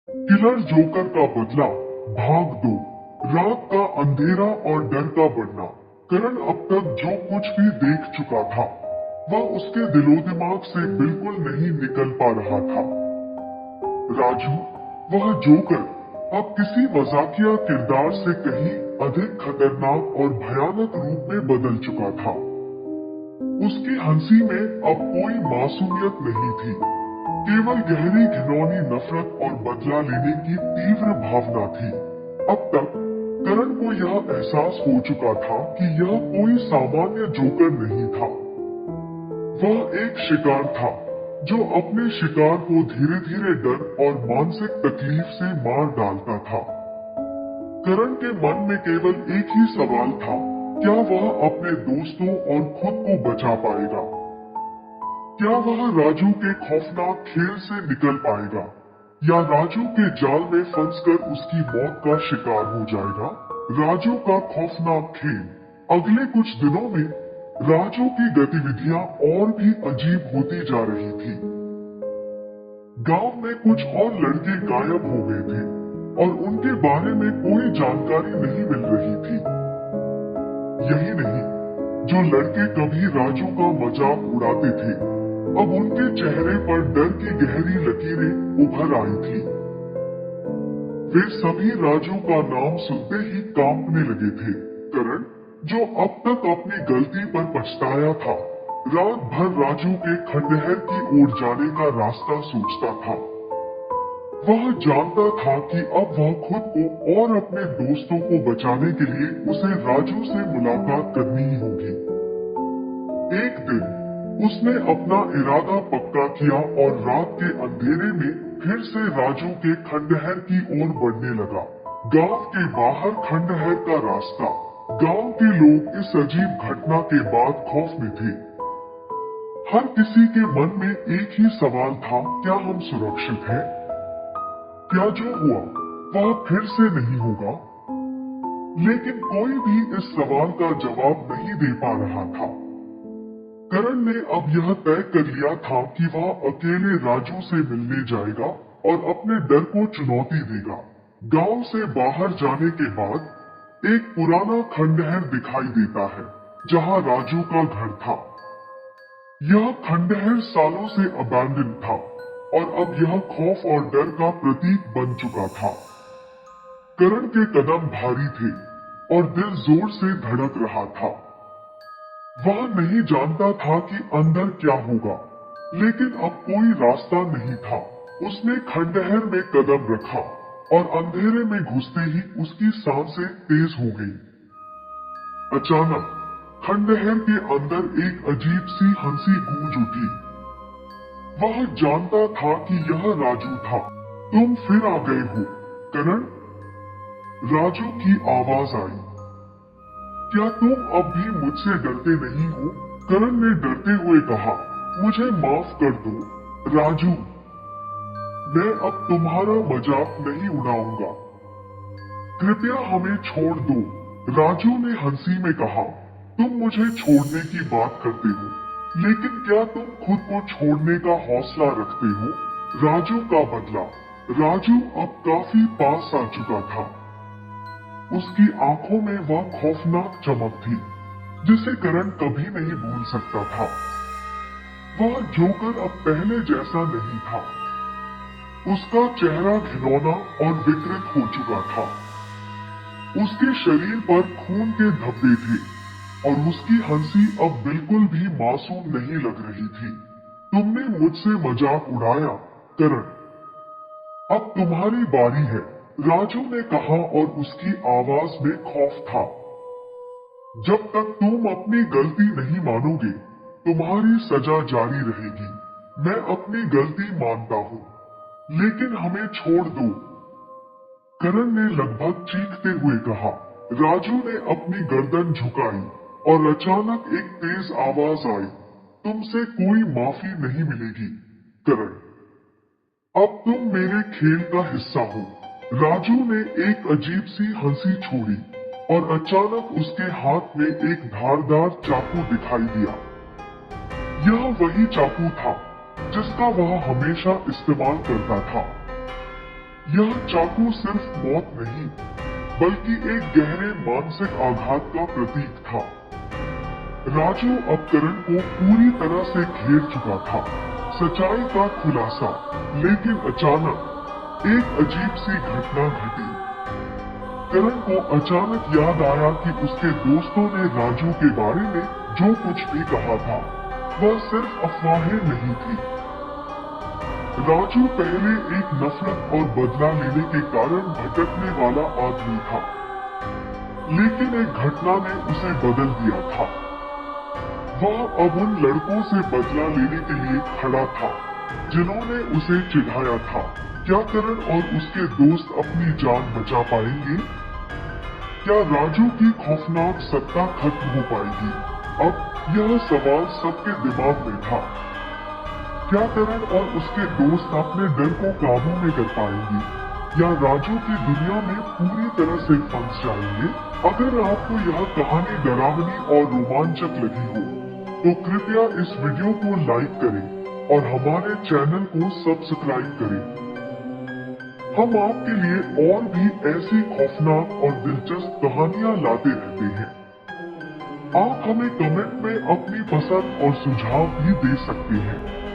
Killer joker का बदला, भाग दो। रात का अंधेरा और डर का बढ़ना। करण अब तक जो कुछ भी देख चुका था वह उसके दिलो दिमाग से बिल्कुल नहीं निकल पा रहा था। राजू, वह जोकर, अब किसी मजाकिया किरदार से कहीं अधिक खतरनाक और भयानक रूप में बदल चुका था। उसकी हंसी में अब कोई मासूमियत नहीं थी, केवल गहरी घिनौनी नफरत और बदला लेने की तीव्र भावना थी। अब तक करण को यह एहसास हो चुका था कि यह कोई सामान्य जोकर नहीं था। वह एक शिकार था जो अपने शिकार को धीरे धीरे डर और मानसिक तकलीफ से मार डालता था। करण के मन में केवल एक ही सवाल था, क्या वह अपने दोस्तों और खुद को बचा पाएगा? क्या वह राजू के खौफनाक खेल से निकल पाएगा, या राजू के जाल में फंसकर उसकी मौत का शिकार हो जाएगा? राजू का खौफनाक खेल। अगले कुछ दिनों में राजू की गतिविधियां और भी अजीब होती जा रही थी। गांव में कुछ और लड़के गायब हो गए थे और उनके बारे में कोई जानकारी नहीं मिल रही थी। यही नहीं, जो लड़के कभी राजू का मजाक उड़ाते थे, अब उनके चेहरे पर डर की गहरी लकीरें उभर आई थी। वे सभी राजू का नाम सुनते ही कांपने लगे थे। करण, जो अब तक अपनी गलती पर पछताया था, रात भर राजू के खंडहर की ओर जाने का रास्ता सोचता था। वह जानता था कि अब वह खुद को और अपने दोस्तों को बचाने के लिए उसे राजू से मुलाकात करनी ही होगी। एक दिन उसने अपना इरादा पक्का किया और रात के अंधेरे में फिर से राजू के खंडहर की ओर बढ़ने लगा। गांव के बाहर खंडहर का रास्ता। गांव के लोग इस अजीब घटना के बाद खौफ में थे। हर किसी के मन में एक ही सवाल था, क्या हम सुरक्षित हैं? क्या जो हुआ वह फिर से नहीं होगा? लेकिन कोई भी इस सवाल का जवाब नहीं दे पा रहा था। करण ने अब यह तय कर लिया था कि वह अकेले राजू से मिलने जाएगा और अपने डर को चुनौती देगा। गांव से बाहर जाने के बाद एक पुराना खंडहर दिखाई देता है जहां राजू का घर था। यह खंडहर सालों से अबैंडन था और अब यह खौफ और डर का प्रतीक बन चुका था। करण के कदम भारी थे और दिल जोर से धड़क रहा था। वह नहीं जानता था कि अंदर क्या होगा, लेकिन अब कोई रास्ता नहीं था। उसने खंडहर में कदम रखा और अंधेरे में घुसते ही उसकी सांसें तेज हो गई। अचानक खंडहर के अंदर एक अजीब सी हंसी गूंज उठी। वह जानता था कि यह राजू था। तुम फिर आ गए हो, करण? राजू की आवाज आई। क्या तुम अब भी मुझसे डरते नहीं हो? करण ने डरते हुए कहा, मुझे माफ कर दो राजू, मैं अब तुम्हारा मजाक नहीं उड़ाऊंगा। कृपया हमें छोड़ दो, राजू ने हंसी में कहा। तुम मुझे छोड़ने की बात करते हो, लेकिन क्या तुम खुद को छोड़ने का हौसला रखते हो? राजू का बदला। राजू अब काफी पास आ चुका था। उसकी आंखों में वह खौफनाक चमक थी जिसे करण कभी नहीं भूल सकता था। वह जोकर अब पहले जैसा नहीं था। उसका चेहरा घिनौना और विकृत हो चुका था। उसके शरीर पर खून के धब्बे थे और उसकी हंसी अब बिल्कुल भी मासूम नहीं लग रही थी। तुमने मुझसे मजाक उड़ाया करण, अब तुम्हारी बारी है, राजू ने कहा और उसकी आवाज में खौफ था। जब तक तुम अपनी गलती नहीं मानोगे, तुम्हारी सजा जारी रहेगी। मैं अपनी गलती मानता हूँ, लेकिन हमें छोड़ दो, करण ने लगभग चीखते हुए कहा। राजू ने अपनी गर्दन झुकाई और अचानक एक तेज आवाज आई, तुमसे कोई माफी नहीं मिलेगी करण, अब तुम मेरे खेल का हिस्सा हो। राजू ने एक अजीब सी हंसी छोड़ी और अचानक उसके हाथ में एक धारदार चाकू दिखाई दिया। यह वही चाकू था जिसका वह हमेशा इस्तेमाल करता था। यह चाकू सिर्फ मौत नहीं, बल्कि एक गहरे मानसिक आघात का प्रतीक था। राजू अब करण को पूरी तरह से घेर चुका था, सच्चाई का खुलासा। लेकिन अचानक एक अजीब सी घटना घटी। करण को अचानक याद आया कि उसके दोस्तों ने राजू के बारे में जो कुछ भी कहा था, वह सिर्फ अफवाहें नहीं थी। राजू पहले एक नफरत और बदला लेने के कारण भटकने वाला आदमी था, लेकिन एक घटना ने उसे बदल दिया था। वह अब उन लड़कों से बदला लेने के लिए खड़ा था जिन्होंने उसे चिढ़ाया था। क्या करण और उसके दोस्त अपनी जान बचा पाएंगे? क्या राजू की खौफनाक सत्ता खत्म हो पाएगी? अब यह सवाल सबके दिमाग में था। क्या करण और उसके दोस्त अपने डर को काबू में कर पाएंगे, या राजू की दुनिया में पूरी तरह से फंस जाएंगे? अगर आपको यह कहानी डरावनी और रोमांचक लगी हो, तो कृपया इस वीडियो को लाइक करें और हमारे चैनल को सब्सक्राइब करें। हम आपके लिए और भी ऐसी खौफनाक और दिलचस्प कहानियां लाते रहते हैं। आप हमें कमेंट में अपनी पसंद और सुझाव भी दे सकते हैं।